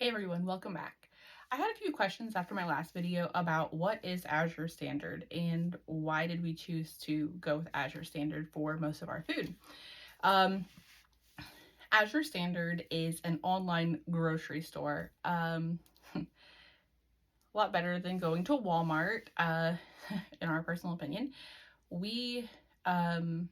Hey everyone, welcome back. I had a few questions after my last video about what is Azure Standard and why did we choose to go with Azure Standard for most of our food. Um, Azure Standard is an online grocery store. A lot better than going to Walmart, in our personal opinion. We um,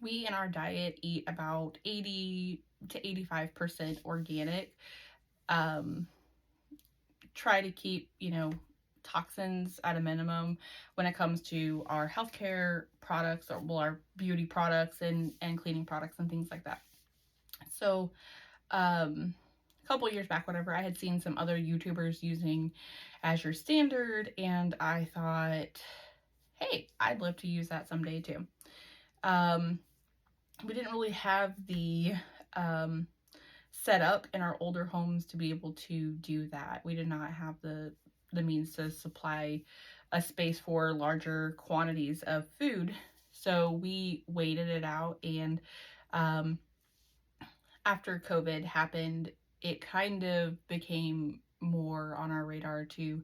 we in our diet eat about 80 to 85% organic. Um, Try to keep, toxins at a minimum when it comes to our healthcare products or well, our beauty products and cleaning products and things like that. So, a couple years back, whatever, I had seen some other YouTubers using Azure Standard, and I thought, hey, I'd love to use that someday too. Um, we didn't really have the set up in our older homes to be able to do that. We did not have the means to supply a space for larger quantities of food. So we waited it out, and um, after COVID happened, it kind of became more on our radar to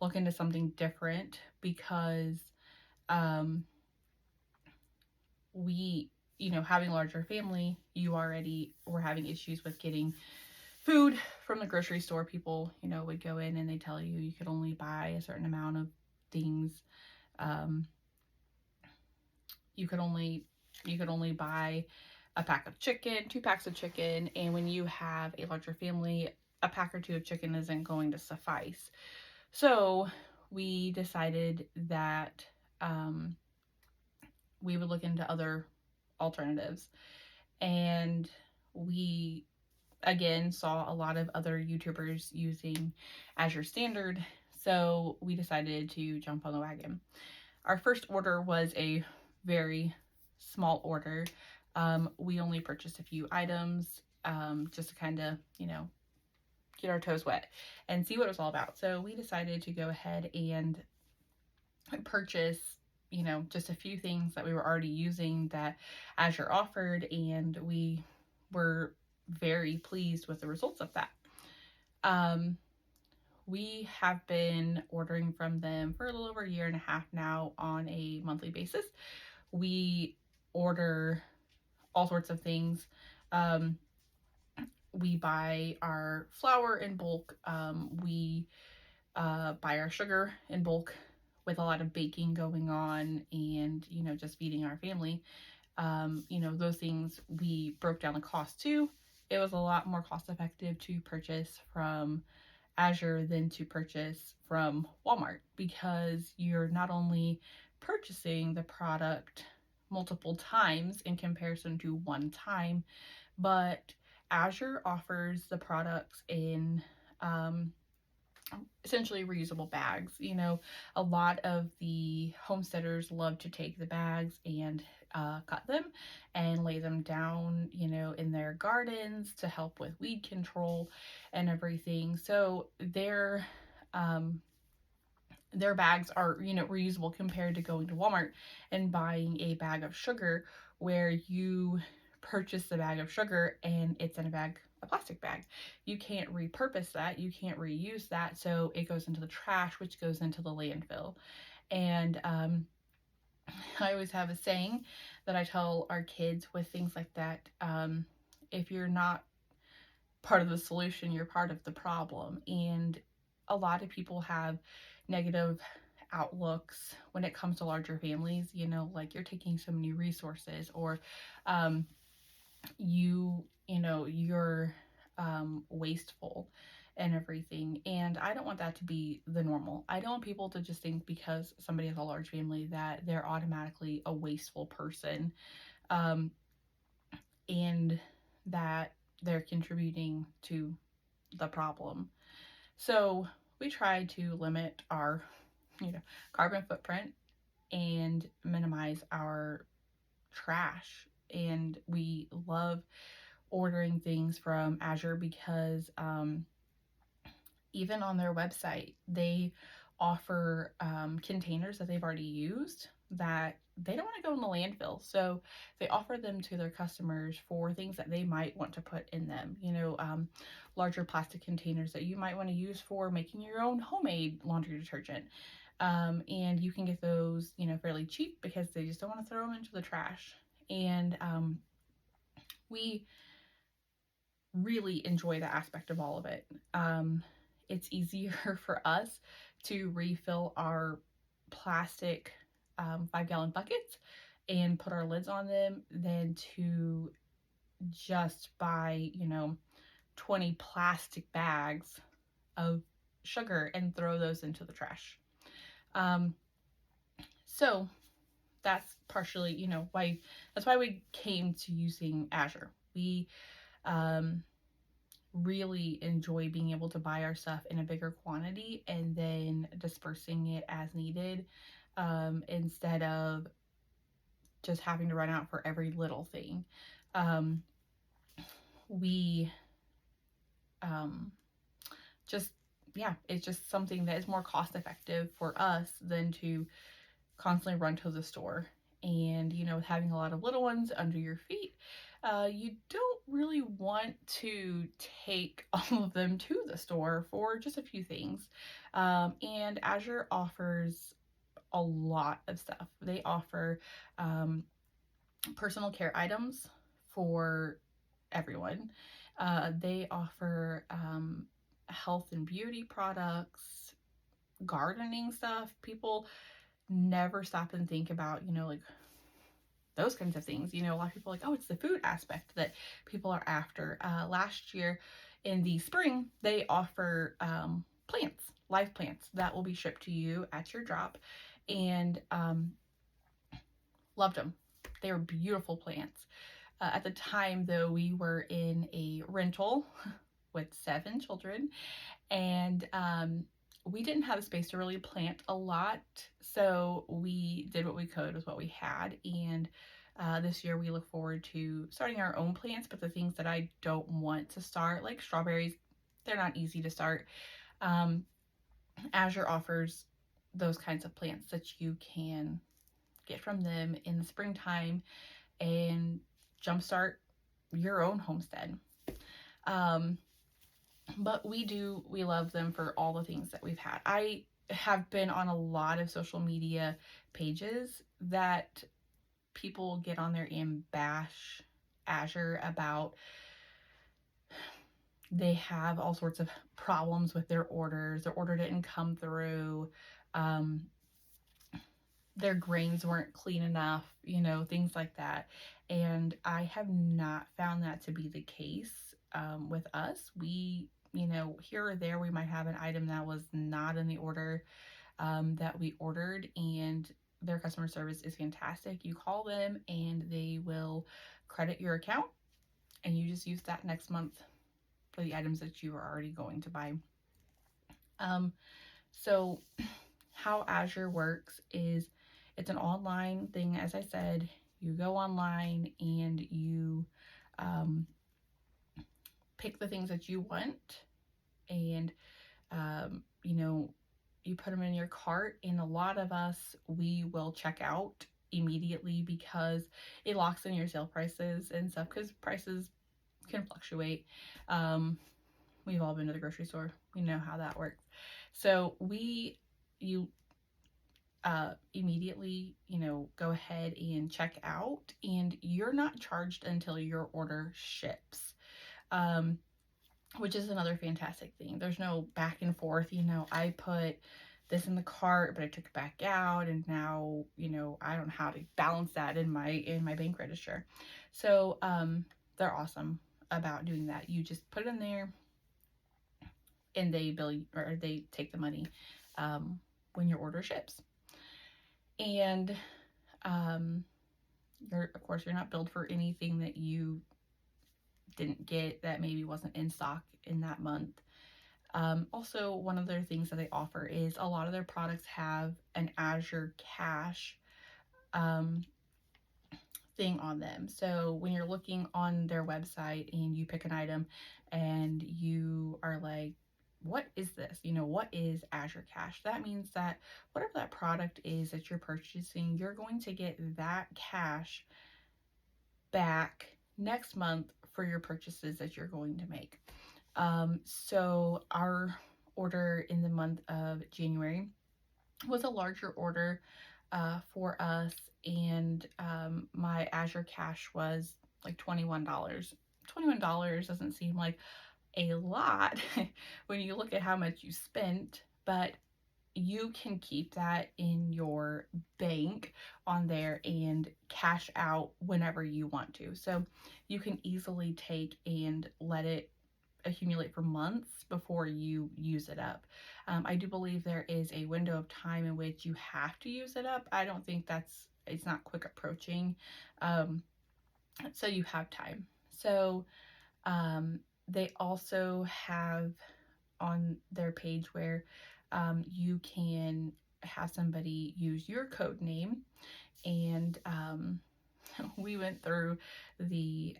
look into something different because um, we, having a larger family, you already were having issues with getting food from the grocery store. People, would go in and they tell you you could only buy a certain amount of things. Um, you could only buy a pack of chicken, 2 packs of chicken, and when you have a larger family, a pack or two of chicken isn't going to suffice. So we decided that we would look into other alternatives, and we again saw a lot of other YouTubers using Azure Standard, so we decided to jump on the wagon. Our first order was a very small order. We only purchased a few items just to kind of, get our toes wet and see what it was all about. So we decided to go ahead and purchase, just a few things that we were already using that Azure offered, and we were very pleased with the results of that. Um, we have been ordering from them for a little over a year and a half now on a monthly basis. We order all sorts of things. Um, we buy our flour in bulk. We buy our sugar in bulk with a lot of baking going on and, just feeding our family. Those things we broke down the cost too. It was a lot more cost effective to purchase from Azure than to purchase from Walmart because you're not only purchasing the product multiple times in comparison to one time, but Azure offers the products in um, essentially reusable bags. A lot of the homesteaders love to take the bags and cut them and lay them down, in their gardens to help with weed control and everything. So their bags are, reusable compared to going to Walmart and buying a bag of sugar where you purchase the bag of sugar and it's in a plastic bag. You can't repurpose that, you can't reuse that, so it goes into the trash, which goes into the landfill. And I always have a saying that I tell our kids with things like that. If you're not part of the solution, you're part of the problem. And a lot of people have negative outlooks when it comes to larger families, like you're taking so many resources, or um, you're wasteful and everything. And I don't want that to be the normal. I don't want people to just think because somebody has a large family that they're automatically a wasteful person, um, and that they're contributing to the problem. So we try to limit our, carbon footprint and minimize our trash. And we love ordering things from Azure because even on their website, they offer containers that they've already used that they don't want to go in the landfill. So they offer them to their customers for things that they might want to put in them, larger plastic containers that you might want to use for making your own homemade laundry detergent. And you can get those, fairly cheap because they just don't want to throw them into the trash. And we really enjoy the aspect of all of it. It's easier for us to refill our plastic 5-gallon buckets and put our lids on them than to just buy, 20 plastic bags of sugar and throw those into the trash. So that's partially, that's why we came to using Azure. We really enjoy being able to buy our stuff in a bigger quantity and then dispersing it as needed, instead of just having to run out for every little thing. We just, yeah, it's just something that is more cost effective for us than to constantly run to the store. And, having a lot of little ones under your feet, you don't really want to take all of them to the store for just a few things. And Azure offers a lot of stuff. They offer personal care items for everyone. They offer health and beauty products, gardening stuff. People never stop and think about, like those kinds of things. A lot of people are like, oh, it's the food aspect that people are after. Last year in the spring, they offer plants, live plants that will be shipped to you at your drop, and loved them. They were beautiful plants. At the time, though, we were in a rental with 7 children, and we didn't have a space to really plant a lot, so we did what we could with what we had. And this year we look forward to starting our own plants, but the things that I don't want to start, like strawberries, they're not easy to start. Azure offers those kinds of plants that you can get from them in the springtime and jumpstart your own homestead. But we love them for all the things that we've had. I have been on a lot of social media pages that people get on there and bash Azure about. They have all sorts of problems with their orders. Their order didn't come through. Their grains weren't clean enough, things like that. And I have not found that to be the case with us. We, here or there, we might have an item that was not in the order that we ordered, and their customer service is fantastic. You call them and they will credit your account, and you just use that next month for the items that you are already going to buy. So how Azure works is it's an online thing. As I said, you go online and you pick the things that you want, and you put them in your cart. And a lot of us, we will check out immediately because it locks in your sale prices and stuff, because prices can fluctuate. We've all been to the grocery store. We know how that works. So you immediately, go ahead and check out, and you're not charged until your order ships, which is another fantastic thing. There's no back and forth. I put this in the cart, but I took it back out, and now, I don't know how to balance that in my bank register. So they're awesome about doing that. You just put it in there, and they bill you, or they take the money when your order ships. And of course, you're not billed for anything that you didn't get, that maybe wasn't in stock in that month. Also, one of their things that they offer is a lot of their products have an Azure Cash thing on them. So when you're looking on their website and you pick an item and you are like, what is this? What is Azure Cash? That means that whatever that product is that you're purchasing, you're going to get that cash back next month for your purchases that you're going to make. So our order in the month of January was a larger order for us, and my Azure Cash was like $21. $21 doesn't seem like a lot when you look at how much you spent, but you can keep that in your bank on there and cash out whenever you want to. So you can easily take and let it accumulate for months before you use it up. I do believe there is a window of time in which you have to use it up. I don't think it's not quick approaching. So you have time. So they also have on their page where you can have somebody use your code name, and we went through the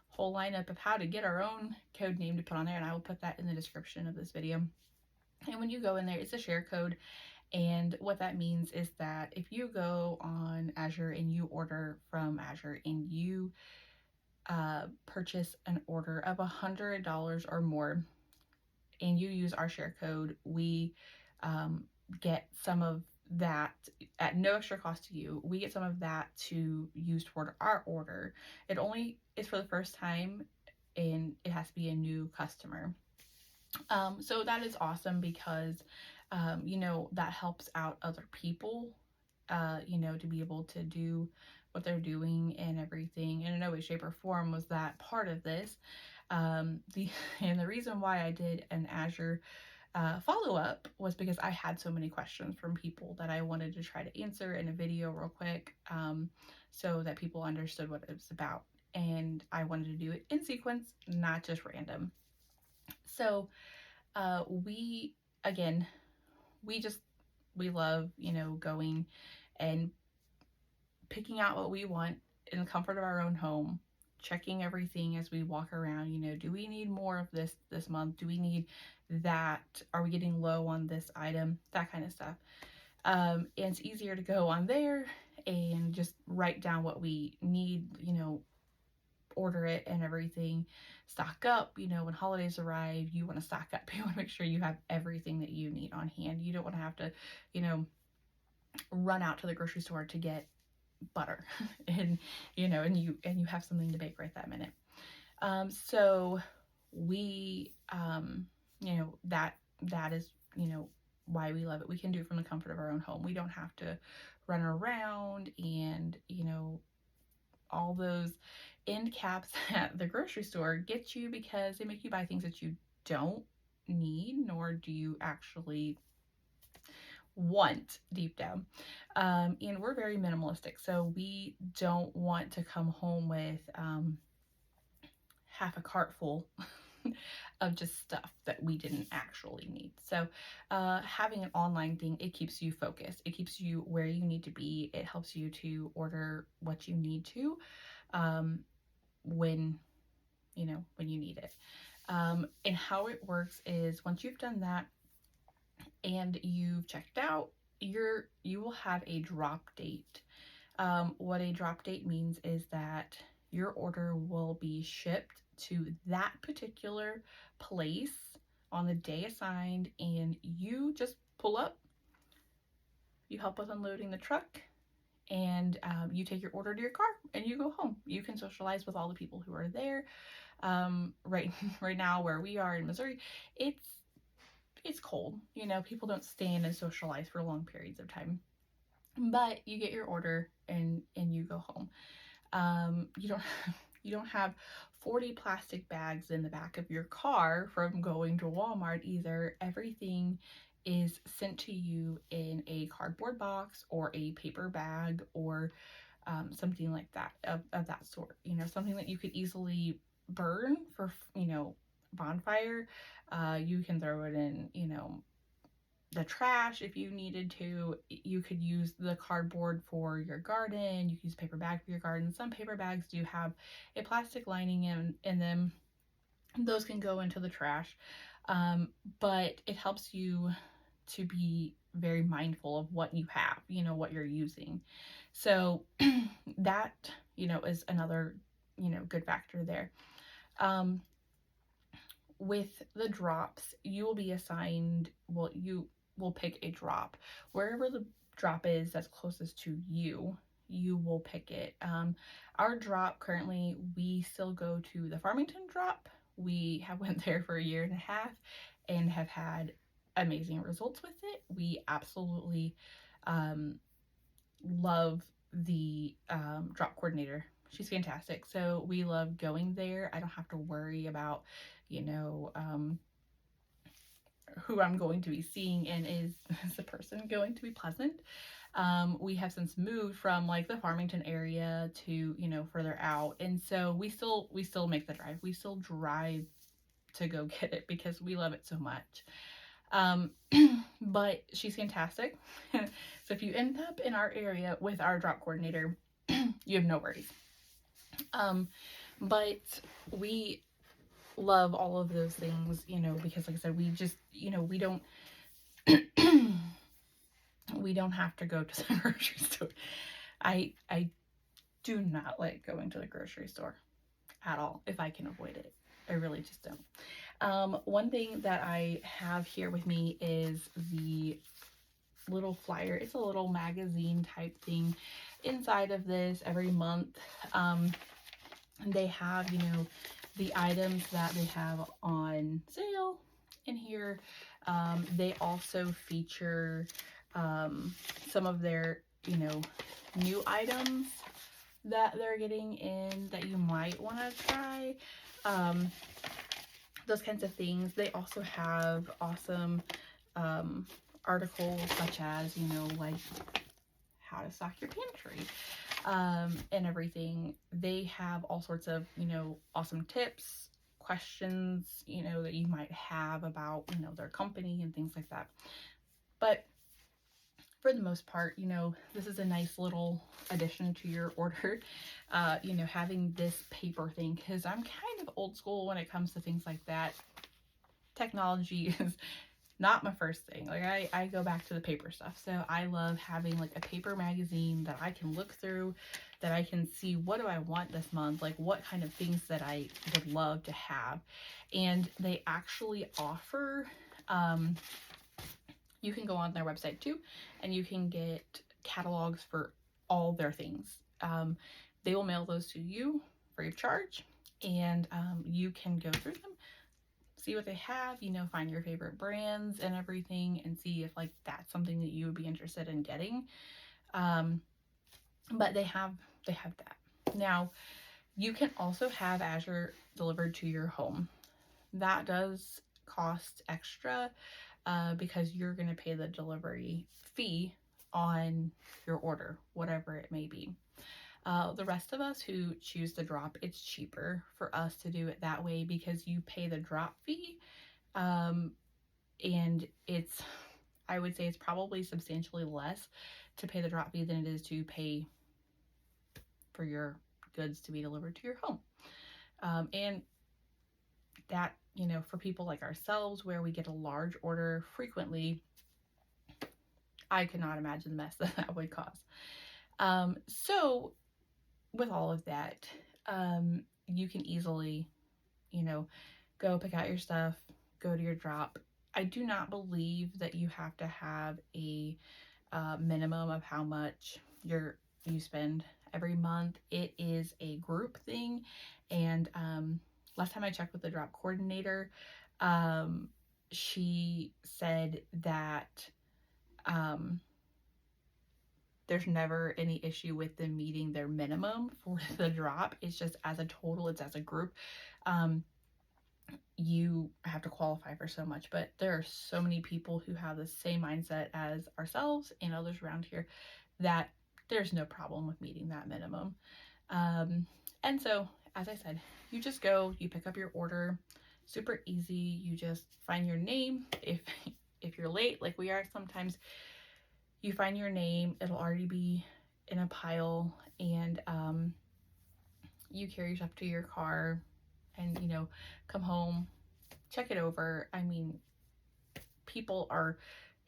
whole lineup of how to get our own code name to put on there, and I will put that in the description of this video. And when you go in there, it's a share code, and what that means is that if you go on Azure and you order from Azure and you purchase an order of $100 or more, and you use our share code, we get some of that at no extra cost to you. We get some of that to use toward our order. It only is for the first time, and it has to be a new customer. So that is awesome because, that helps out other people, to be able to do what they're doing and everything. And in no way, shape, or form was that part of this. And the reason why I did an Azure follow up was because I had so many questions from people that I wanted to try to answer in a video real quick, so that people understood what it was about. And I wanted to do it in sequence, not just random. So we, again, we love, going and picking out what we want in the comfort of our own home, checking everything as we walk around. Do we need more of this month? Do we need that? Are we getting low on this item? That kind of stuff. And it's easier to go on there and just write down what we need, order it and everything, stock up. When holidays arrive, you want to stock up. You want to make sure you have everything that you need on hand. You don't want to have to, run out to the grocery store to get butter and you have something to bake right that minute. So we that is why we love it. We can do it from the comfort of our own home. We don't have to run around and all those end caps at the grocery store get you because they make you buy things that you don't need, nor do you actually want deep down. And we're very minimalistic, so we don't want to come home with half a cart full of just stuff that we didn't actually need. So having an online thing, it keeps you focused. It keeps you where you need to be. It helps you to order what you need to when you need it. And how it works is once you've done that and you've checked out, you will have a drop date. What a drop date means is that your order will be shipped to that particular place on the day assigned, and you just pull up, you help with unloading the truck, and you take your order to your car and you go home. You can socialize with all the people who are there. Right now where we are in Missouri, it's cold. People don't stand and socialize for long periods of time. But you get your order and you go home. You don't have 40 plastic bags in the back of your car from going to Walmart either. Everything is sent to you in a cardboard box or a paper bag or something like that, of that sort. Something that you could easily burn for, bonfire. You can throw it in, the trash if you needed to. You could use the cardboard for your garden. You can use paper bag for your garden. Some paper bags do have a plastic lining in them those can go into the trash. But it helps you to be very mindful of what you have, what you're using. So that, is another, good factor there. Um, with the drops, you will be assigned, well, you will pick a drop. Wherever the drop is that's closest to you, you will pick it. Our drop currently, we still go to the Farmington drop. We have went there for a year and a half and have had amazing results with it. We absolutely um, love the drop coordinator. She's fantastic. So we love going there. I don't have to worry about, who I'm going to be seeing, and is the person going to be pleasant. We have since moved from like the Farmington area to, further out. And so we still make the drive. We still drive to go get it because we love it so much. Um, but she's fantastic. So if you end up in our area with our drop coordinator, you have no worries. But we love all of those things, because like I said, we just, we don't have to go to the grocery store. I do not like going to the grocery store at all if I can avoid it. I really just don't. One thing that I have here with me is the little flyer. It's a little magazine type thing. Inside of this, every month, they have, the items that they have on sale in here. They also feature some of their, new items that they're getting in that you might want to try. Those kinds of things. They also have awesome articles such as, like how to stock your pantry and everything. They have all sorts of, awesome tips, questions, that you might have about, their company and things like that. But for the most part, this is a nice little addition to your order, having this paper thing, because I'm kind of old school when it comes to things like that. Technology is not my first thing. Like I go back to the paper stuff. So I love having like a paper magazine that I can look through, that I can see what do I want this month, like what kind of things that I would love to have. And they actually offer, you can go on their website too, and you can get catalogs for all their things. They will mail those to you free of charge, and you can go through them, see what they have, find your favorite brands and everything, and see if like that's something that you would be interested in getting. But they have that. Now, you can also have Azure delivered to your home. That does cost extra because you're going to pay the delivery fee on your order, whatever it may be. The rest of us who choose the drop, it's cheaper for us to do it that way because you pay the drop fee. And I would say it's probably substantially less to pay the drop fee than it is to pay for your goods to be delivered to your home. And that, for people like ourselves, where we get a large order frequently, I could not imagine the mess that would cause. So with all of that, you can easily, go pick out your stuff, go to your drop. I do not believe that you have to have a minimum of how much you spend every month. It is a group thing, and last time I checked with the drop coordinator, she said that there's never any issue with them meeting their minimum for the drop. It's just as a total, it's as a group. You have to qualify for so much, but there are so many people who have the same mindset as ourselves and others around here that there's no problem with meeting that minimum. And so, as I said, you just go, you pick up your order, super easy. You just find your name. If you're late, like we are sometimes, you find your name, it'll already be in a pile, and you carry yourself to your car, and, come home, check it over. I mean, people are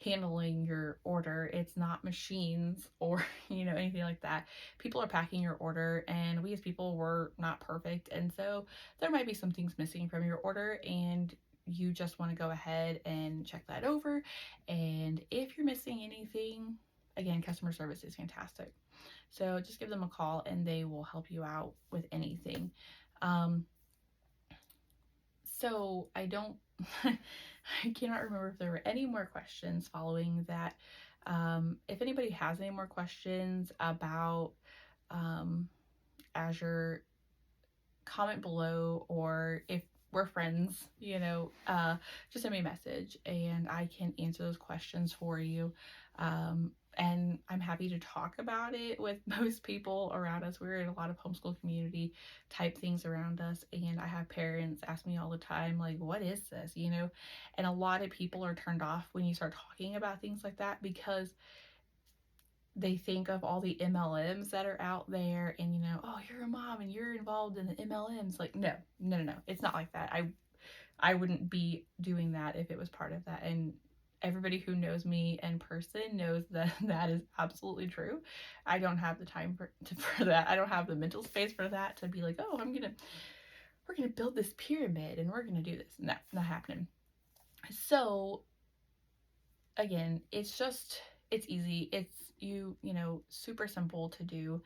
handling your order. It's not machines or, anything like that. People are packing your order, and we as people were not perfect. And so there might be some things missing from your order, and you just want to go ahead and check that over. And if you're missing anything, again, customer service is fantastic. So just give them a call and they will help you out with anything. Um, so I don't, I cannot remember if there were any more questions following that. If anybody has any more questions about um, Azure, comment below, or if we're friends, just send me a message and I can answer those questions for you. And I'm happy to talk about it with most people around us. We're in a lot of homeschool community type things around us, and I have parents ask me all the time, like, what is this, and a lot of people are turned off when you start talking about things like that, because they think of all the MLMs that are out there, and oh, you're a mom and you're involved in the MLMs. Like, no, no, no, no, it's not like that. I wouldn't be doing that if it was part of that. And everybody who knows me in person knows that that is absolutely true. I don't have the time for that. I don't have the mental space for that, to be like, oh, we're gonna build this pyramid and we're gonna do this. No, not happening. So again, it's easy. It's super simple to do.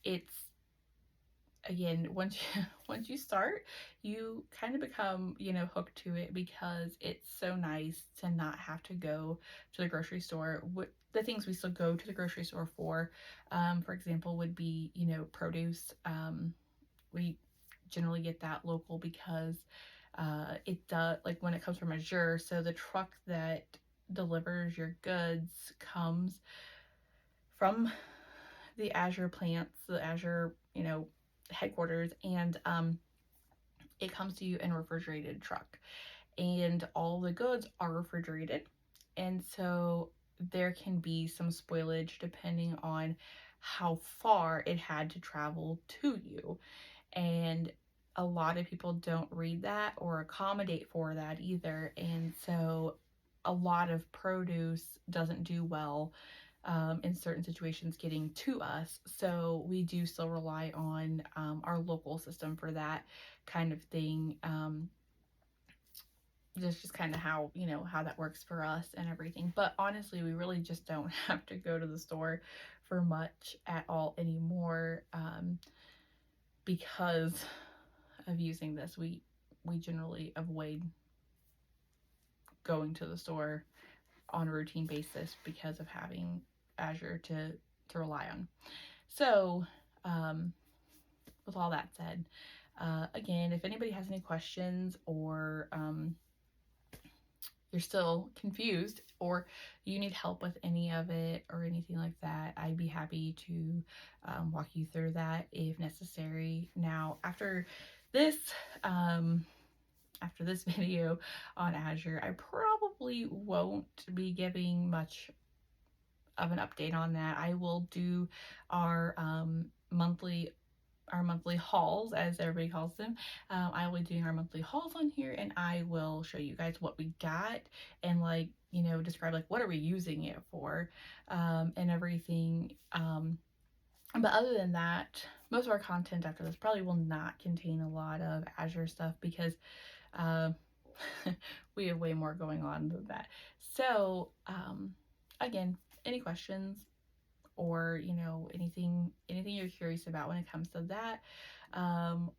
It's, again, once you start, you kind of become hooked to it, because it's so nice to not have to go to the grocery store. The things we still go to the grocery store for example, would be produce. We generally get that local, because it does, like, when it comes from Azure, so the truck that delivers your goods comes from the Azure plants, the Azure, headquarters, and it comes to you in a refrigerated truck, and all the goods are refrigerated, and so there can be some spoilage depending on how far it had to travel to you. And a lot of people don't read that or accommodate for that either, and so a lot of produce doesn't do well in certain situations getting to us. So we do still rely on our local system for that kind of thing. Just kind of how that works for us and everything. But honestly, we really just don't have to go to the store for much at all anymore, because of using this. We generally avoid going to the store on a routine basis because of having Azure to rely on. So, with all that said, again, if anybody has any questions, or you're still confused, or you need help with any of it or anything like that, I'd be happy to walk you through that if necessary. Now, after this video on Azure, I probably won't be giving much of an update on that. I will do our monthly hauls, as everybody calls them. I will be doing our monthly hauls on here, and I will show you guys what we got, and describe what are we using it for, and everything. But other than that, most of our content after this probably will not contain a lot of Azure stuff, because we have way more going on than that. So again, any questions, or anything you're curious about when it comes to that,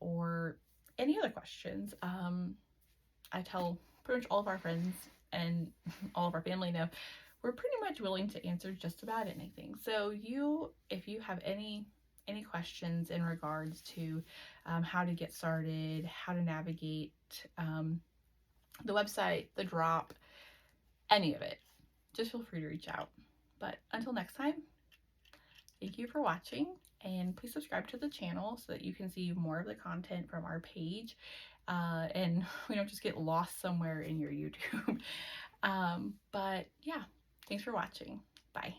or any other questions, I tell pretty much all of our friends and all of our family know we're pretty much willing to answer just about anything. So if you have any questions in regards to how to get started, how to navigate the website, the drop, any of it, just feel free to reach out. But until next time, thank you for watching, and please subscribe to the channel so that you can see more of the content from our page, and we don't just get lost somewhere in your YouTube. But yeah, thanks for watching. Bye.